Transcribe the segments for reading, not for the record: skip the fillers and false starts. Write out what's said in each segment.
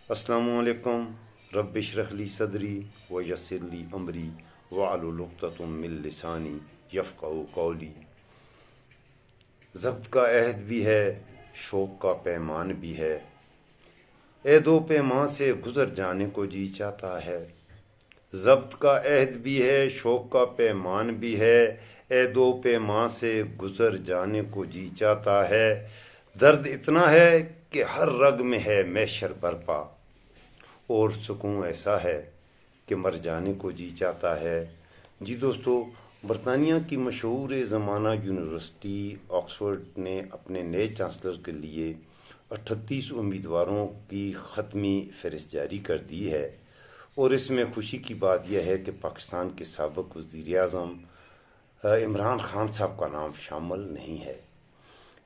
السلام علیکم۔ رب اشرح لی صدری ویسر لی امری واحلل عقدۃ من لسانی یفقہوا قولی۔ ضبط کا عہد بھی ہے، شوق کا پیمان بھی ہے، اے دو پیمان سے گزر جانے کو جی چاہتا ہے۔ ضبط کا عہد بھی ہے، شوق کا پیمان بھی ہے، اے دو پیمان سے گزر جانے کو جی چاہتا ہے۔ درد اتنا ہے کہ ہر رگ میں ہے محشر برپا، اور سکون ایسا ہے کہ مر جانے کو جی چاہتا ہے۔ جی دوستو، برطانیہ کی مشہور زمانہ یونیورسٹی آکسفورڈ نے اپنے نئے چانسلر کے لیے 38 امیدواروں کی حتمی فہرست جاری کر دی ہے، اور اس میں خوشی کی بات یہ ہے کہ پاکستان کے سابق وزیر اعظم عمران خان صاحب کا نام شامل نہیں ہے۔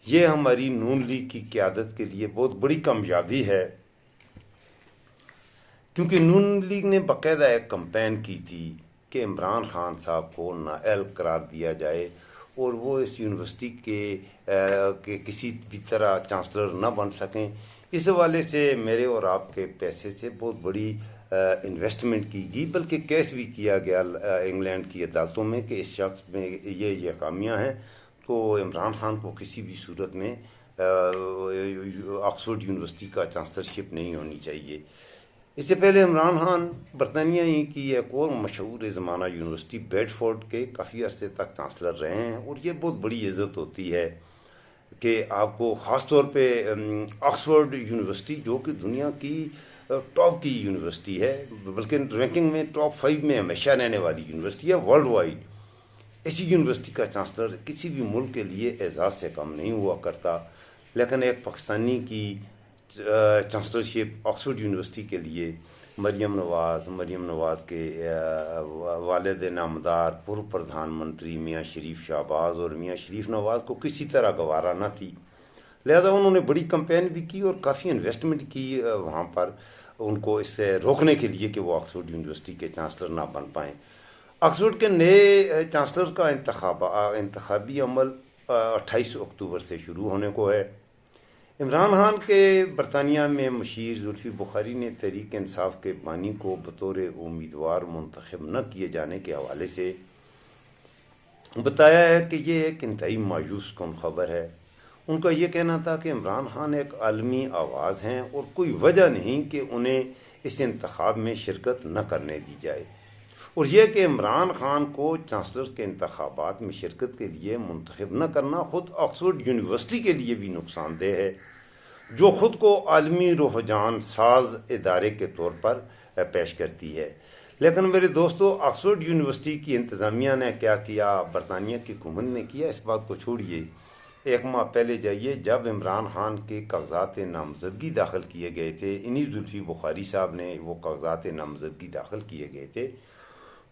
یہ ہماری نون لیگ کی قیادت کے لیے بہت بڑی کامیابی ہے، کیونکہ نون لیگ نے باقاعدہ ایک کمپین کی تھی کہ عمران خان صاحب کو نااہل قرار دیا جائے اور وہ اس یونیورسٹی کے کسی بھی طرح چانسلر نہ بن سکیں۔ اس حوالے سے میرے اور آپ کے پیسے سے بہت بڑی انویسٹمنٹ کی گئی، بلکہ کیس بھی کیا گیا انگلینڈ کی عدالتوں میں کہ اس شخص میں یہ خامیاں ہیں، تو عمران خان کو کسی بھی صورت میں آکسفورڈ یونیورسٹی کا چانسلرشپ نہیں ہونی چاہیے۔ اس سے پہلے عمران خان برطانیہ ہی کی ایک اور مشہور زمانہ یونیورسٹی بیڈفورڈ کے کافی عرصے تک چانسلر رہے ہیں، اور یہ بہت بڑی عزت ہوتی ہے کہ آپ کو خاص طور پہ آکسفورڈ یونیورسٹی، جو کہ دنیا کی ٹاپ کی یونیورسٹی ہے، بلکہ رینکنگ میں ٹاپ 5 میں ہمیشہ رہنے والی یونیورسٹی ہے ورلڈ وائڈ، ایسی یونیورسٹی کا چانسلر کسی بھی ملک کے لیے اعزاز سے کم نہیں ہوا کرتا۔ لیکن ایک پاکستانی کی چانسلرشپ آکسفورڈ یونیورسٹی کے لیے مریم نواز کے والد نامدار پورو پردھان منتری میاں شریف شہباز اور میاں شریف نواز کو کسی طرح گوارا نہ تھی، لہذا انہوں نے بڑی کمپین بھی کی اور کافی انویسٹمنٹ کی وہاں پر ان کو اس سے روکنے کے لیے کہ وہ آکسفورڈ یونیورسٹی کے چانسلر نہ بن پائیں۔ آکسفورڈ کے نئے چانسلر کا انتخابی عمل 28 اکتوبر سے شروع ہونے کو ہے۔ عمران خان کے برطانیہ میں مشیر زلفی بخاری نے تحریک انصاف کے بانی کو بطور امیدوار منتخب نہ کیے جانے کے حوالے سے بتایا ہے کہ یہ ایک انتہائی مایوس کن خبر ہے۔ ان کا یہ کہنا تھا کہ عمران خان ایک عالمی آواز ہیں اور کوئی وجہ نہیں کہ انہیں اس انتخاب میں شرکت نہ کرنے دی جائے، اور یہ کہ عمران خان کو چانسلر کے انتخابات میں شرکت کے لیے منتخب نہ کرنا خود آکسفورڈ یونیورسٹی کے لیے بھی نقصان دہ ہے، جو خود کو عالمی رجحان ساز ادارے کے طور پر پیش کرتی ہے۔ لیکن میرے دوستو، آکسفورڈ یونیورسٹی کی انتظامیہ نے کیا کیا، برطانیہ کی حکومت نے کیا، اس بات کو چھوڑیے۔ 1 ماہ پہلے جائیے، جب عمران خان کے کاغذات نامزدگی داخل کیے گئے تھے، انہی زلفی بخاری صاحب نے وہ کاغذات نامزدگی داخل کیے گئے تھے،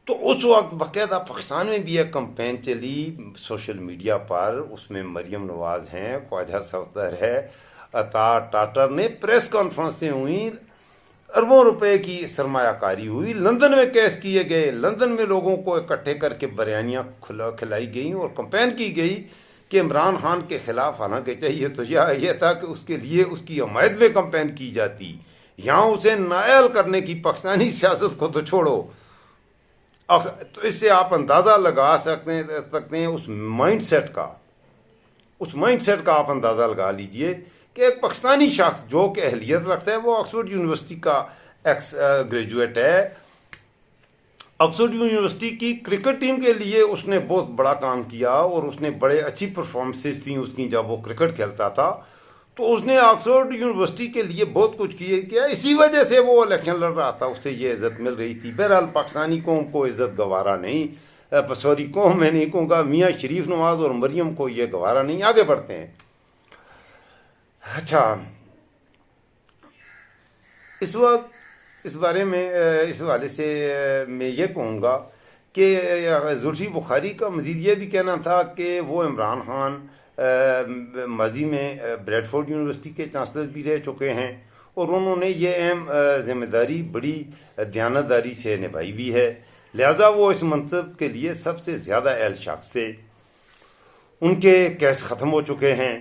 تو اس وقت باقاعدہ پاکستان میں بھی ایک کمپین چلی سوشل میڈیا پر، اس میں مریم نواز ہیں، خواجہ صفدر ہے، عطا ٹاٹر نے پریس کانفرنسیں ہوئیں، اربوں روپے کی سرمایہ کاری ہوئی، لندن میں کیس کیے گئے، لندن میں لوگوں کو اکٹھے کر کے بریانیاں کھلائی گئیں اور کمپین کی گئی کہ عمران خان کے خلاف، حالانکہ چاہیے تو یہ تھا کہ اس کے لیے اس کی حمایت میں کمپین کی جاتی، یہاں اسے نااہل کرنے کی پاکستانی سیاست کو تو چھوڑو۔ تو اس سے آپ اندازہ لگا سکتے ہیں اس مائنڈ سیٹ کا آپ اندازہ لگا لیجئے کہ ایک پاکستانی شخص جو کہ اہلیت رکھتا ہے، وہ آکسفورڈ یونیورسٹی کا ایکس گریجویٹ ہے، آکسفورڈ یونیورسٹی کی کرکٹ ٹیم کے لیے اس نے بہت بڑا کام کیا اور اس نے بڑے اچھی پرفارمنسز تھیں اس کی جب وہ کرکٹ کھیلتا تھا، تو اس نے آکسفورڈ یونیورسٹی کے لیے بہت کچھ کیا، اسی وجہ سے وہ الیکشن لڑ رہا تھا، اس سے یہ عزت مل رہی تھی۔ بہرحال پاکستانی قوم کو عزت گوارا نہیں، قوم میں نہیں کہوں گا، میاں شریف نواز اور مریم کو یہ گوارا نہیں۔ آگے بڑھتے ہیں۔ اچھا، اس وقت اس بارے میں اس حوالے سے میں یہ کہوں گا کہ زلفی بخاری کا مزید یہ بھی کہنا تھا کہ وہ عمران خان ماضی میں بریڈفورڈ یونیورسٹی کے چانسلر بھی رہ چکے ہیں، اور انہوں نے یہ اہم ذمہ داری بڑی دیانتداری سے نبھائی بھی ہے، لہذا وہ اس منصب کے لیے سب سے زیادہ اہل شخص تھے۔ ان کے کیس ختم ہو چکے ہیں،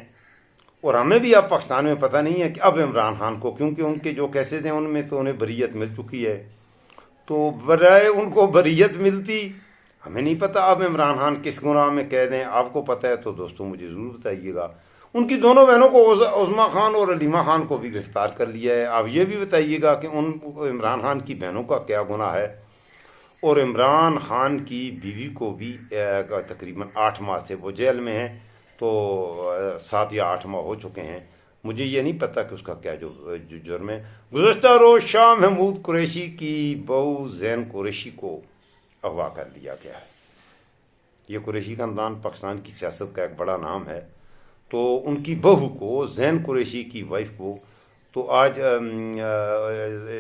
اور ہمیں بھی اب پاکستان میں پتہ نہیں ہے کہ اب عمران خان کو، کیونکہ ان کے جو کیسز ہیں ان میں تو انہیں بریت مل چکی ہے، تو برائے ان کو بریت ملتی ہمیں نہیں پتہ اب عمران خان کس گناہ میں قید ہیں. آپ کو پتہ ہے تو دوستوں مجھے ضرور بتائیے گا. ان کی دونوں بہنوں کو، عظمیٰ خان اور علیمہ خان کو بھی گرفتار کر لیا ہے. آپ یہ بھی بتائیے گا کہ ان عمران خان کی بہنوں کا کیا گناہ ہے. اور عمران خان کی بیوی کو بھی تقریباً 8 ماہ سے وہ جیل میں ہیں، تو 7 یا 8 ماہ ہو چکے ہیں. مجھے یہ نہیں پتا کہ اس کا کیا جو جرم ہے. گزشتہ روز شاہ محمود قریشی کی بہو زین قریشی کو اغوا کر لیا گیا ہے. یہ قریشی خاندان پاکستان کی سیاست کا ایک بڑا نام ہے. تو ان کی بہو کو، زین قریشی کی وائف کو، تو آج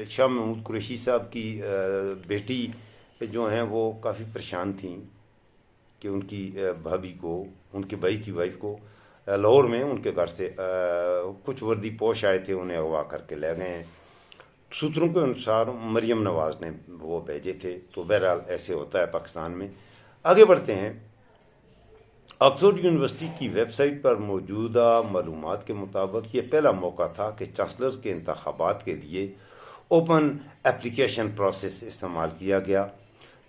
شاہ محمود قریشی صاحب کی بیٹی جو ہیں وہ کافی پریشان تھیں کہ ان کی بھابھی کو، ان کے بھائی کی وائف کو لاہور میں ان کے گھر سے کچھ وردی پوش آئے تھے، انہیں اغوا کر کے لے گئے ہیں. سوتروں کے انسار مریم نواز نے وہ بھیجے تھے. تو بہرحال ایسے ہوتا ہے پاکستان میں. آگے بڑھتے ہیں. آکسفورڈ یونیورسٹی کی ویب سائٹ پر موجودہ معلومات کے مطابق یہ پہلا موقع تھا کہ چانسلر کے انتخابات کے لیے اوپن اپلیکیشن پروسیس استعمال کیا گیا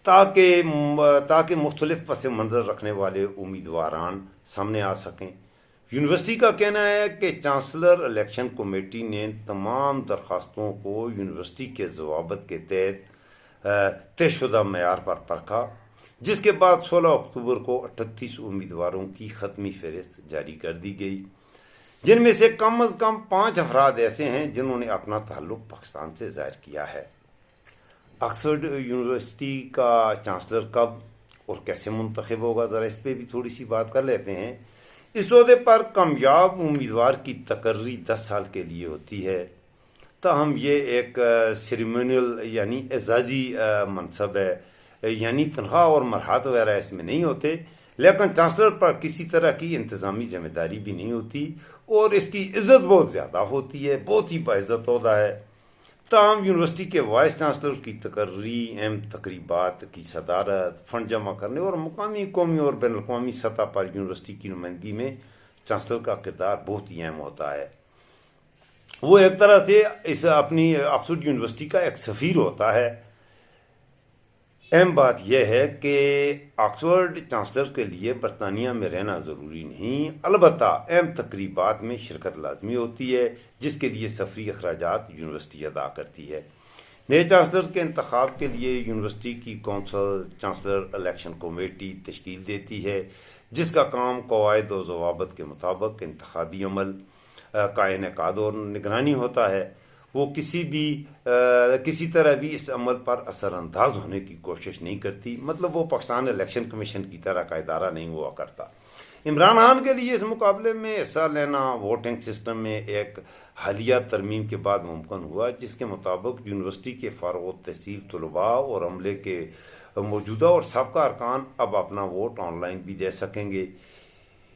تاکہ مختلف پس منظر رکھنے والے امیدواران سامنے آ سکیں. یونیورسٹی کا کہنا ہے کہ چانسلر الیکشن کمیٹی نے تمام درخواستوں کو یونیورسٹی کے ضوابط کے تحت طے شدہ معیار پر پرکھا، جس کے بعد 16 اکتوبر کو 38 امیدواروں کی حتمی فہرست جاری کر دی گئی، جن میں سے کم از کم 5 افراد ایسے ہیں جنہوں نے اپنا تعلق پاکستان سے ظاہر کیا ہے. آکسفورڈ یونیورسٹی کا چانسلر کب اور کیسے منتخب ہوگا، ذرا اس پہ بھی تھوڑی سی بات کر لیتے ہیں. اس عہدے پر کامیاب امیدوار کی تقرری 10 سال کے لیے ہوتی ہے. تاہم یہ ایک سیریمونیل یعنی اعزازی منصب ہے، یعنی تنخواہ اور مرہات وغیرہ اس میں نہیں ہوتے، لیکن چانسلر پر کسی طرح کی انتظامی ذمہ داری بھی نہیں ہوتی اور اس کی عزت بہت زیادہ ہوتی ہے، بہت ہی باعزت عہدہ ہے. تاہم یونیورسٹی کے وائس چانسلر کی تقرری، اہم تقریبات کی صدارت، فنڈ جمع کرنے اور مقامی، قومی اور بین الاقوامی سطح پر یونیورسٹی کی نمائندگی میں چانسلر کا کردار بہت ہی اہم ہوتا ہے. وہ ایک طرح سے اس اپنی آکسفورڈ یونیورسٹی کا ایک سفیر ہوتا ہے. اہم بات یہ ہے کہ آکسفورڈ چانسلر کے لیے برطانیہ میں رہنا ضروری نہیں، البتہ اہم تقریبات میں شرکت لازمی ہوتی ہے، جس کے لیے سفری اخراجات یونیورسٹی ادا کرتی ہے. نئے چانسلر کے انتخاب کے لیے یونیورسٹی کی کونسل چانسلر الیکشن کمیٹی تشکیل دیتی ہے، جس کا کام قواعد و ضوابط کے مطابق انتخابی عمل کا انعقاد اور نگرانی ہوتا ہے. وہ کسی طرح بھی اس عمل پر اثر انداز ہونے کی کوشش نہیں کرتی، مطلب وہ پاکستان الیکشن کمیشن کی طرح کا ادارہ نہیں ہوا کرتا. عمران خان کے لیے اس مقابلے میں حصہ لینا ووٹنگ سسٹم میں ایک حالیہ ترمیم کے بعد ممکن ہوا، جس کے مطابق یونیورسٹی کے فارغ التحصیل طلباء اور عملے کے موجودہ اور سابقہ ارکان اب اپنا ووٹ آن لائن بھی دے سکیں گے.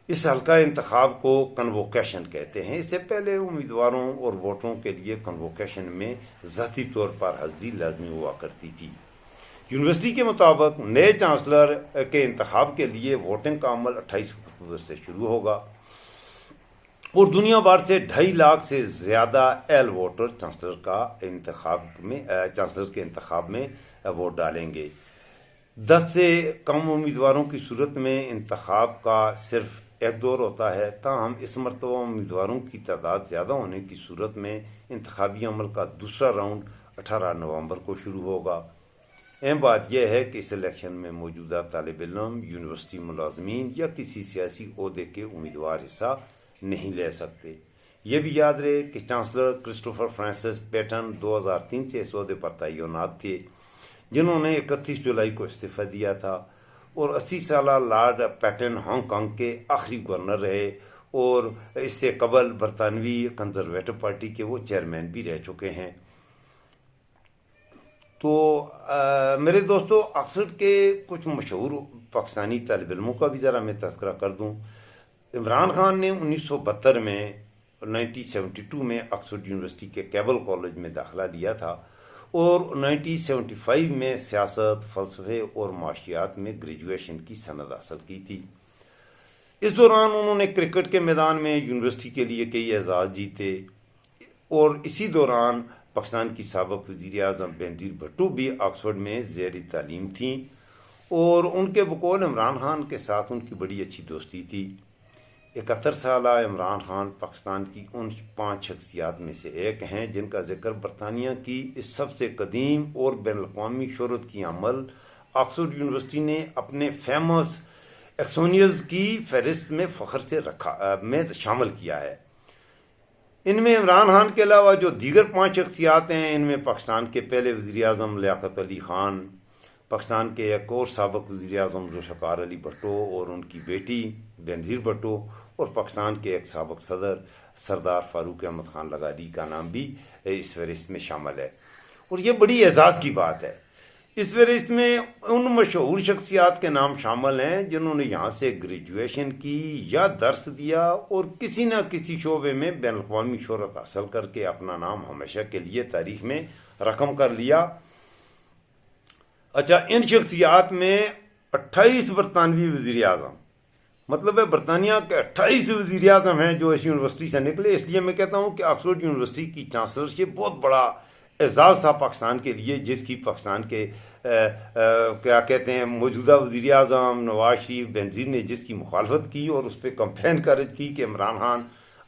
اس حلقہ انتخاب کو کنووکیشن کہتے ہیں. اس سے پہلے امیدواروں اور ووٹروں کے لیے کنووکیشن میں ذاتی طور پر حاضری لازمی ہوا کرتی تھی. یونیورسٹی کے مطابق نئے چانسلر کے انتخاب کے لیے ووٹنگ کا عمل 28 اکتوبر سے شروع ہوگا اور دنیا بھر سے 2.5 لاکھ سے زیادہ اہل ووٹر چانسلر کے انتخاب میں ووٹ ڈالیں گے. 10 سے کم امیدواروں کی صورت میں انتخاب کا صرف ایک دور ہوتا ہے. تاہم اس مرتبہ امیدواروں کی تعداد زیادہ ہونے کی صورت میں انتخابی عمل کا دوسرا راؤنڈ 18 نومبر کو شروع ہوگا. اہم بات یہ ہے کہ اس الیکشن میں موجودہ طالب علم، یونیورسٹی ملازمین یا کسی سیاسی عہدے کے امیدوار حصہ نہیں لے سکتے. یہ بھی یاد رہے کہ چانسلر کرسٹوفر فرانسس پیٹن 2003 سے اس عہدے پر تعینات تھے، جنہوں نے 31 جولائی کو استعفیٰ دیا تھا، اور 80 سالہ لارڈ پیٹن ہانگ کانگ کے آخری گورنر رہے اور اس سے قبل برطانوی کنزرویٹو پارٹی کے وہ چیئرمین بھی رہ چکے ہیں. تو میرے دوستو، آکسفورڈ کے کچھ مشہور پاکستانی طالب علموں کا بھی ذرا میں تذکرہ کر دوں. عمران خان نے 1972 میں 1972 میں آکسفورڈ یونیورسٹی کے کیبل کالج میں داخلہ لیا تھا اور 1975 میں سیاست، فلسفے اور معاشیات میں گریجویشن کی سند حاصل کی تھی. اس دوران انہوں نے کرکٹ کے میدان میں یونیورسٹی کے لیے کئی اعزاز جیتے، اور اسی دوران پاکستان کی سابق وزیر اعظم بینظیر بھٹو بھی آکسفورڈ میں زیر تعلیم تھیں، اور ان کے بقول عمران خان کے ساتھ ان کی بڑی اچھی دوستی تھی۔ 71 سالہ عمران خان پاکستان کی ان 5 شخصیات میں سے ایک ہیں جن کا ذکر برطانیہ کی اس سب سے قدیم اور بین الاقوامی شہرت کی عمل آکسفورڈ یونیورسٹی نے اپنے فیمس ایکسونیئرز کی فہرست میں فخر سے میں شامل کیا ہے۔ ان میں عمران خان کے علاوہ جو دیگر 5 شخصیات ہیں، ان میں پاکستان کے پہلے وزیر اعظم لیاقت علی خان، پاکستان کے ایک اور سابق وزیر اعظم ذوالفقار علی بھٹو اور ان کی بیٹی بینظیر بھٹو، اور پاکستان کے ایک سابق صدر سردار فاروق احمد خان لغاری کا نام بھی اس فہرست میں شامل ہے، اور یہ بڑی اعزاز کی بات ہے۔ اس فہرست میں ان مشہور شخصیات کے نام شامل ہیں جنہوں نے یہاں سے گریجویشن کی یا درس دیا اور کسی نہ کسی شعبے میں بین الاقوامی شہرت حاصل کر کے اپنا نام ہمیشہ کے لیے تاریخ میں رقم کر لیا۔ اچھا، ان شخصیات میں 28 برطانوی وزیر اعظم، مطلب ہے برطانیہ کے 28 وزیر اعظم ہیں جو اس یونیورسٹی سے نکلے۔ اس لیے میں کہتا ہوں کہ آکسفورڈ یونیورسٹی کی چانسلرشپ بہت بڑا اعزاز تھا پاکستان کے لیے، جس کی پاکستان کے کیا کہتے ہیں موجودہ وزیر اعظم نواز شریف بینظیر نے جس کی مخالفت کی اور اس پہ کمپین خارج کی کہ عمران خان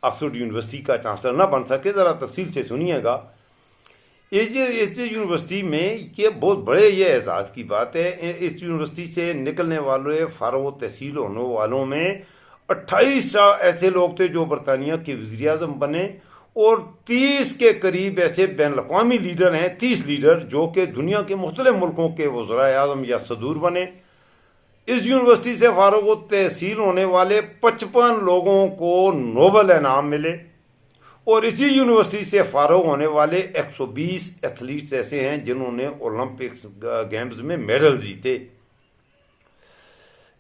آکسفورڈ یونیورسٹی کا چانسلر نہ بن سکے۔ ذرا تفصیل سے سنیے گا۔ اس یونیورسٹی میں یہ بہت بڑے یہ اعزاز کی بات ہے، اس یونیورسٹی سے نکلنے والے فارغ التحصیل ہونے والوں میں 28 ایسے لوگ تھے جو برطانیہ کے وزیر اعظم بنے، اور 30 کے قریب ایسے بین الاقوامی لیڈر ہیں، 30 لیڈر جو کہ دنیا کے مختلف ملکوں کے وزرائے اعظم یا صدور بنے۔ اس یونیورسٹی سے فارغ التحصیل ہونے والے 55 لوگوں کو نوبل انعام ملے، اور اسی یونیورسٹی سے فارغ ہونے والے 120 ایتھلیٹس ایسے ہیں جنہوں نے اولمپکس گیمز میں میڈل جیتے۔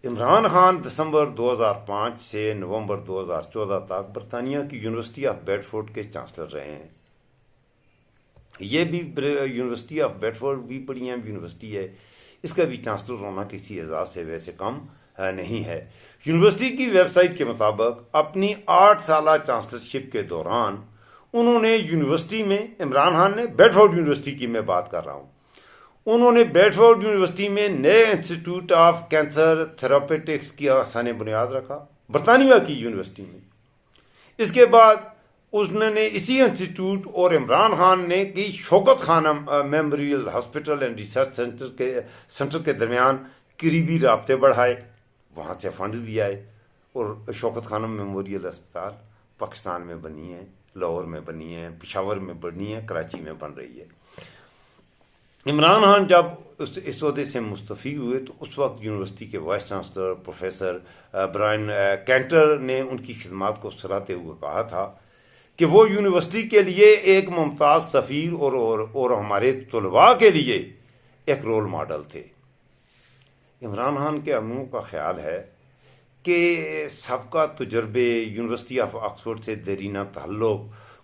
عمران خان دسمبر 2005 سے نومبر 2014 تک برطانیہ کی یونیورسٹی آف بیڈفورڈ کے چانسلر رہے ہیں۔ یہ بھی یونیورسٹی آف بیڈفورڈ بھی بڑی اہم یونیورسٹی ہے، اس کا بھی چانسلر ہونا کسی اعزاز سے ویسے کم نہیں ہے۔ یونیورسٹی کی ویب سائٹ کے مطابق اپنی 8 سالہ چانسلرشپ کے دوران انہوں نے یونیورسٹی میں، عمران خان نے بیڈفورڈ یونیورسٹی کی میں بات کر رہا ہوں، انہوں نے بیڈفورڈ یونیورسٹی میں نئے انسٹیٹیوٹ آف کینسر تھراپیوٹکس کی سانِ بنیاد رکھا، برطانیہ کی یونیورسٹی میں۔ اس کے بعد اس نے اسی انسٹیٹیوٹ اور عمران خان نے کی شوکت خانم memorial hospital and research centre کے درمیان قریبی رابطے بڑھائے، وہاں سے فنڈ بھی آئے، اور شوکت خانم میموریل اسپتال پاکستان میں بنی ہے، لاہور میں بنی ہے، پشاور میں بنی ہے، کراچی میں بن رہی ہے۔ عمران خان جب اس عہدے سے مستعفی ہوئے تو اس وقت یونیورسٹی کے vice chancellor professor Brian Cantor نے ان کی خدمات کو سراہتے ہوئے کہا تھا کہ وہ یونیورسٹی کے لیے ایک ممتاز سفیر اور ہمارے طلباء کے لیے ایک رول ماڈل تھے۔ عمران خان کے عموم کا خیال ہے کہ سابقہ تجربے، یونیورسٹی آف آکسفورڈ سے دیرینہ تعلق،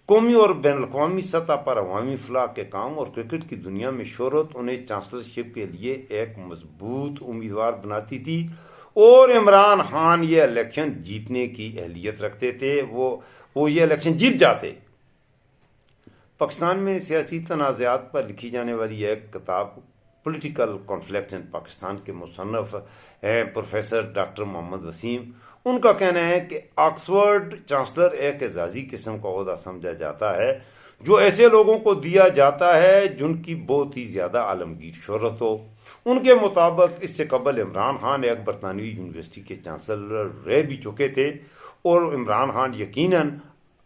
قومی اور بین الاقوامی سطح پر عوامی فلاح کے کام اور کرکٹ کی دنیا میں شہرت انہیں چانسلرشپ کے لیے ایک مضبوط امیدوار بناتی تھی، اور عمران خان یہ الیکشن جیتنے کی اہلیت رکھتے تھے، وہ یہ الیکشن جیت جاتے۔ پاکستان میں سیاسی تنازعات پر لکھی جانے والی ایک کتاب پولیٹیکل کانفلکٹس ان پاکستان کے مصنف ہیں پروفیسر ڈاکٹر محمد وسیم۔ ان کا کہنا ہے کہ آکسفورڈ چانسلر ایک اعزازی قسم کا عہدہ سمجھا جاتا ہے جو ایسے لوگوں کو دیا جاتا ہے جن کی بہت ہی زیادہ عالمگیر شہرت ہو۔ ان کے مطابق اس سے قبل عمران خان ایک برطانوی یونیورسٹی کے چانسلر رہ بھی چکے تھے، اور عمران خان یقیناً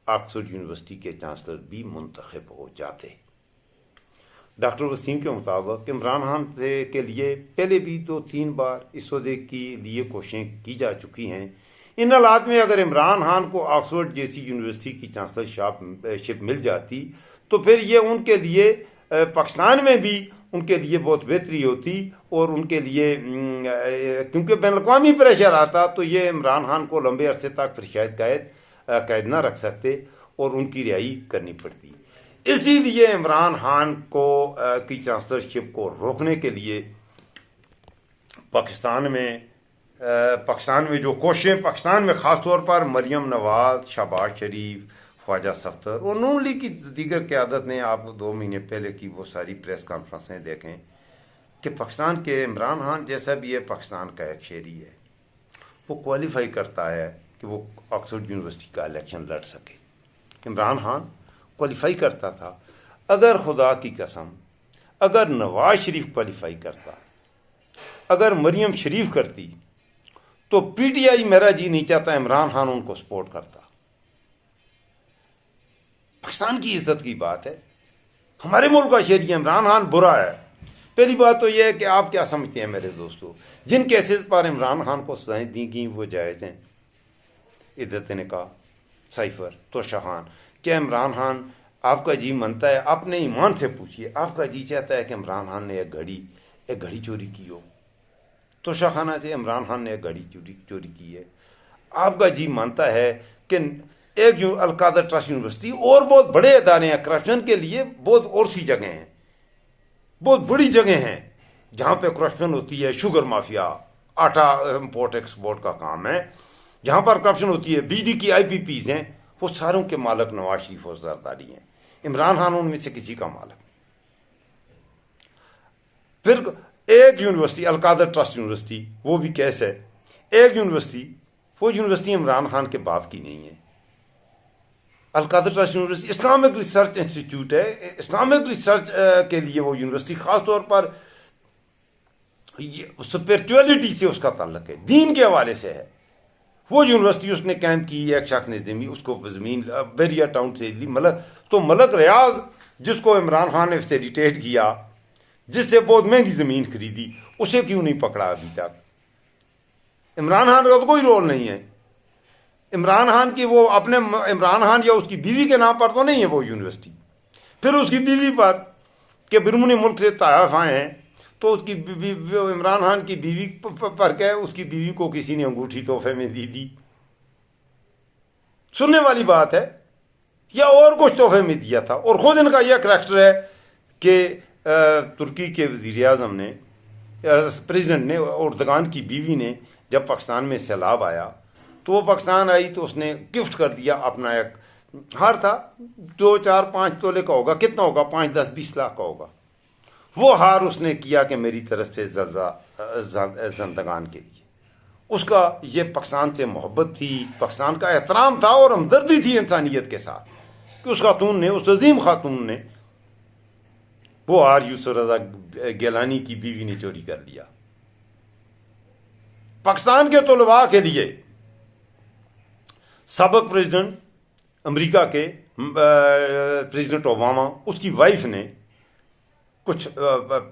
آکسفورڈ یونیورسٹی کے چانسلر بھی منتخب ہو جاتے۔ ڈاکٹر وسیم کے مطابق عمران خان کے لیے پہلے بھی 2-3 بار اس عہدے کے لیے کوششیں کی جا چکی ہیں۔ ان حالات میں اگر عمران خان کو آکسفورڈ جیسی یونیورسٹی کی چانسلرشپ مل جاتی تو پھر یہ ان کے لیے پاکستان میں بھی ان کے لیے بہت بہتری ہوتی، اور ان کے لیے کیونکہ بین الاقوامی پریشر آتا تو یہ عمران خان کو لمبے عرصے تک پھر شاید قید نہ رکھ سکتے اور ان کی رہائی کرنی پڑتی۔ اسی لیے عمران خان کی چانسلرشپ کو روکنے کے لیے پاکستان میں پاکستان میں جو کوششیں پاکستان میں خاص طور پر مریم نواز، شہباز شریف، خواجہ صفتر اور نون لیگ کی دیگر قیادت نے، آپ 2 مہینے پہلے کی وہ ساری پریس کانفرنسیں دیکھیں کہ پاکستان کے عمران خان جیسا بھی ہے، پاکستان کا ایک شہری ہے، وہ کوالیفائی کرتا ہے کہ وہ آکسفورڈ یونیورسٹی کا الیکشن لڑ سکے۔ عمران خان کوالیفائی کرتا تھا۔ اگر خدا کی قسم اگر نواز شریف کوالیفائی کرتا، اگر مریم شریف کرتی، تو پی ٹی آئی میرا جی نہیں چاہتا عمران خان ان کو سپورٹ کرتا۔ پاکستان کی عزت کی بات ہے، ہمارے ملک کا شہری عمران خان برا ہے۔ پہلی بات تو یہ ہے کہ آپ کیا سمجھتے ہیں میرے دوستو، جن کیسز پر عمران خان کو سزائیں دی گئیں وہ جائز ہیں؟ عدت نکاح، سائفر، توشہ خان، کیا عمران خان آپ کا جی منتا ہے؟ اپنے ایمان سے پوچھئے، آپ کا جی چاہتا ہے کہ عمران خان نے ایک گھڑی چوری کی ہو؟ توشہ خانہ سے عمران خان نے ایک گھڑی چوری کی ہے؟ آپ کا جی مانتا ہے کہ ایک القادر ٹرسٹ یونیورسٹی اور بہت بڑے ادارے ہیں کرپشن کے لیے، بہت اور سی جگہیں ہیں، بہت بڑی جگہیں ہیں جہاں پہ کرپشن ہوتی ہے، شوگر مافیا، آٹا امپورٹ ایکسپورٹ کا کام ہے، جہاں پر کرپشن ہوتی ہے، بجلی کی آئی پی پیز ہیں، وہ ساروں کے مالک نواز شریف اور زرداری ہیں، عمران خان ان میں سے کسی کا مالک۔ پھر ایک یونیورسٹی القادر ٹرسٹ یونیورسٹی، وہ بھی کیس ہے، ایک یونیورسٹی، وہ یونیورسٹی عمران خان کے باپ کی نہیں ہے۔ Al-Qadir trust university Islamic research institute ہے، اسلامک ریسرچ کے لیے وہ یونیورسٹی خاص طور پر اسپرچولیٹی سے اس کا تعلق ہے، دین کے حوالے سے ہے۔ وہ یونیورسٹی اس نے قائم کی، ایک شخص نے زمین اس کو زمین بیریا ٹاؤن سے لی، تو ملک ریاض جس کو عمران خان نے فیسیلیٹیٹ کیا، جس سے بہت مہنگی زمین خریدی، اسے کیوں نہیں پکڑا ابھی تک؟ عمران خان کا تو کوئی رول نہیں ہے۔ عمران خان کی وہ اپنے عمران خان یا اس کی بیوی کے نام پر تو نہیں ہے وہ یونیورسٹی، پھر اس کی بیوی پر کہ بیرون ملک سے طائف آئے ہیں، تو اس کی عمران خان کی بیوی پر کہ اس کی بیوی کو کسی نے انگوٹھی تحفے میں دی، سننے والی بات ہے، یا اور کچھ تحفے میں دیا تھا۔ اور خود ان کا یہ کریکٹر ہے کہ ترکی کے وزیر اعظم نے، پریزیڈنٹ نے، اردگان کی بیوی نے جب پاکستان میں سیلاب آیا تو وہ پاکستان آئی تو اس نے گفٹ کر دیا اپنا ایک ہار تھا، 2، 4، 5 تولے کا ہوگا، کتنا ہوگا، 5، 10، 20 لاکھ کا ہوگا، وہ ہار اس نے کیا کہ میری طرف سے زندگان کے لیے۔ اس کا یہ پاکستان سے محبت تھی، پاکستان کا احترام تھا اور ہمدردی تھی انسانیت کے ساتھ، کہ اس خاتون نے، اس عظیم خاتون نے وہ ہار یوسف رضا گیلانی کی بیوی نے چوری کر لیا۔ پاکستان کے طلباء کے لیے سابق پریزیڈنٹ امریکہ کے پریزیڈنٹ اوباما، اس کی وائف نے کچھ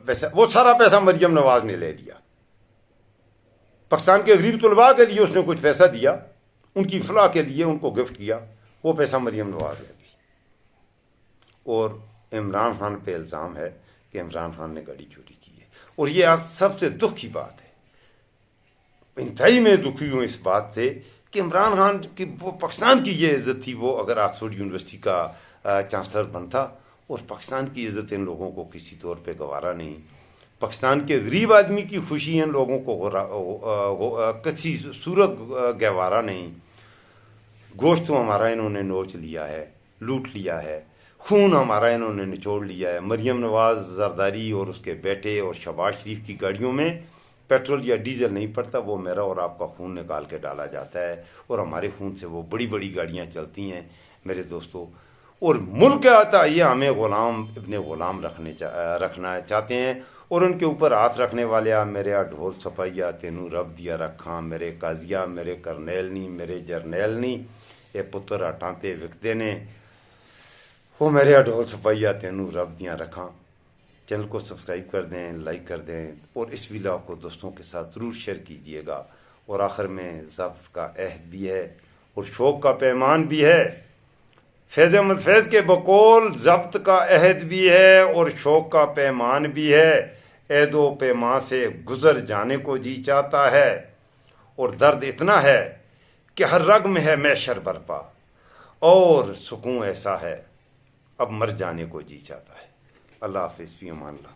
پیسہ، وہ سارا پیسہ مریم نواز نے لے لیا۔ پاکستان کے غریب طلباء کے لیے اس نے کچھ پیسہ دیا، ان کی فلاح کے لیے ان کو گفٹ کیا، وہ پیسہ مریم نواز لے گئی۔ اور عمران خان پہ الزام ہے کہ عمران خان نے گاڑی چوری کی ہے۔ اور یہ آج سب سے دکھ کی بات ہے، انتہائی میں دکھی ہوں اس بات سے کہ عمران خان کی وہ پاکستان کی یہ عزت تھی، وہ اگر آکسفورڈ یونیورسٹی کا چانسلر بنتا، اور پاکستان کی عزت ان لوگوں کو کسی طور پہ گوارا نہیں۔ پاکستان کے غریب آدمی کی خوشی ان لوگوں کو کسی صورت گوارا نہیں۔ گوشت تو ہمارا انہوں نے نوچ لیا ہے، لوٹ لیا ہے، خون ہمارا انہوں نے نچوڑ لیا ہے۔ مریم نواز زرداری اور اس کے بیٹے اور شہباز شریف کی گاڑیوں میں پیٹرول یا ڈیزل نہیں پڑتا، وہ میرا اور آپ کا خون نکال کے ڈالا جاتا ہے، اور ہمارے خون سے وہ بڑی بڑی گاڑیاں چلتی ہیں میرے دوستو۔ اور ملک آتا یہ ہمیں غلام ابن غلام رکھنا چاہتے ہیں، اور ان کے اوپر ہاتھ رکھنے والے میرے ڈھول سپاہیا تینوں رب دیا رکھاں، میرے قاضیا میرے کرنیل نہیں، میرے جرنیل نہیں، اے پتر ہٹاں تے وکدے نے، وہ میرے ڈھول سپاہیا تینوں رب دیا رکھاں۔ چینل کو سبسکرائب کر دیں، لائک کر دیں، اور اس ویڈیو کو دوستوں کے ساتھ ضرور شیئر کیجیے گا۔ اور آخر میں ضبط کا عہد بھی ہے اور شوق کا پیمان بھی ہے۔ فیض احمد فیض کے بقول ضبط کا عہد بھی ہے اور شوق کا پیمان بھی ہے، عہد و پیمان سے گزر جانے کو جی چاہتا ہے، اور درد اتنا ہے کہ ہر رگ میں ہے محشر برپا، اور سکون ایسا ہے اب مر جانے کو جی چاہتا ہے۔ اللہ حافظ، فی امان اللہ۔